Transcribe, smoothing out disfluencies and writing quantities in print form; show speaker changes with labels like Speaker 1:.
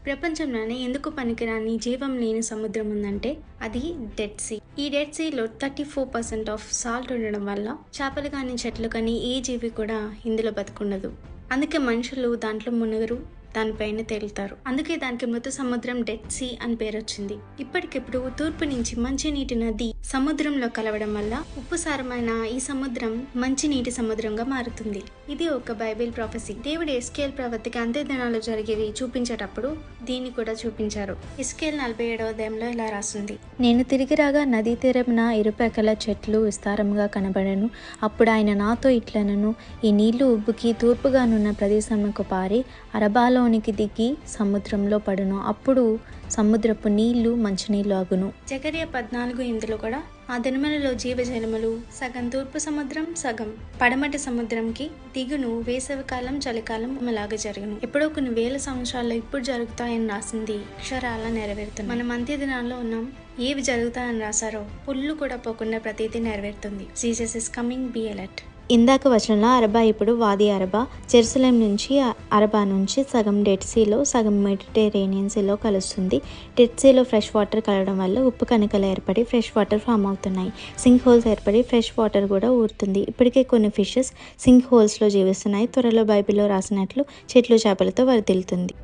Speaker 1: ప్రపంచంలోనే ఎందుకు పనికిరాని జీవం లేని సముద్రం ఉందంటే అది డెడ్ సీ. ఈ డెడ్ సీలో 34% ఆఫ్ సాల్ట్ ఉండడం వల్ల చేపలు కానీ చెట్లు కానీ ఏ జీవి కూడా ఇందులో బతుకుండదు. అందుకే మనుషులు దాంట్లో మునుగరు, దానిపైన తేలుతారు. అందుకే దానికి మృత సముద్రం డెడ్ సీ అని పేరు వచ్చింది. ఇప్పటికిప్పుడు తూర్పు నుంచి మంచినీటి నది సముద్రంలో కలవడం వల్ల ఉప్పుసారమైన ఈ సముద్రం మంచినీటి సముద్రంగా మారుతుంది. ఇది ఒక బైబిల్ ప్రాఫెసీ. దేవుడు ఎస్కేల్ ప్రవృత్తికి అంత్యదినాలు జరిగేవి చూపించేటప్పుడు దీన్ని కూడా చూపించారు. ఎస్కేల్ 47వ అధ్యాయంలో ఇలా రాసింది: నేను తిరిగి రాగా నదీ తీరమున ఇరుపక్కల చెట్లు విస్తారముగా కనబడెను. అప్పుడు ఆయన నాతో ఇట్లనెను, ఈ నీళ్లు ఉబ్బుకి తూర్పుగానున్న ప్రదేశముకు పారి అరబాలోనికి దిగి సముద్రంలో పడును. అప్పుడు సముద్రపు నీళ్లు మంచినీళ్ళు అగును. జకర్యా 14:8 కూడా ఆ దినములలో జీవజలములు సగం తూర్పు సముద్రం సగం పడమటి సముద్రంకి దిగును. వేసవికాలం చలికాలం అలాగే జరుగును. ఎప్పుడో కొన్ని వేల సంవత్సరాల్లో ఇప్పుడు జరుగుతాయని రాసింది అక్షరాల నెరవేరుతుంది. మనం అంత్య దినాల్లో ఉన్నాం. ఏవి జరుగుతాయని రాశారో పుల్లు కూడా పోకుండా ప్రతిదీ నెరవేరుతుంది. Jesus is coming, be alert. ఇందాక వచనంలో అరబా ఇప్పుడు వాది అరబా. జెరూసలేం నుంచి అరబా నుంచి సగం డెడ్ సీలో సగం మెడిటరేనియన్ సీలో కలుస్తుంది. డెడ్ సీలో ఫ్రెష్ వాటర్ కలవడం వల్ల ఉప్పు కణికలు ఏర్పడి ఫ్రెష్ వాటర్ ఫామ్ అవుతున్నాయి. సింక్ హోల్స్ ఏర్పడి ఫ్రెష్ వాటర్ కూడా ఊరుతుంది. ఇప్పటికే కొన్ని ఫిషెస్ సింక్ హోల్స్లో జీవిస్తున్నాయి. త్వరలో బైబిల్లో రాసినట్లు చెట్లు చేపలతో వరదిల్లుతుంది.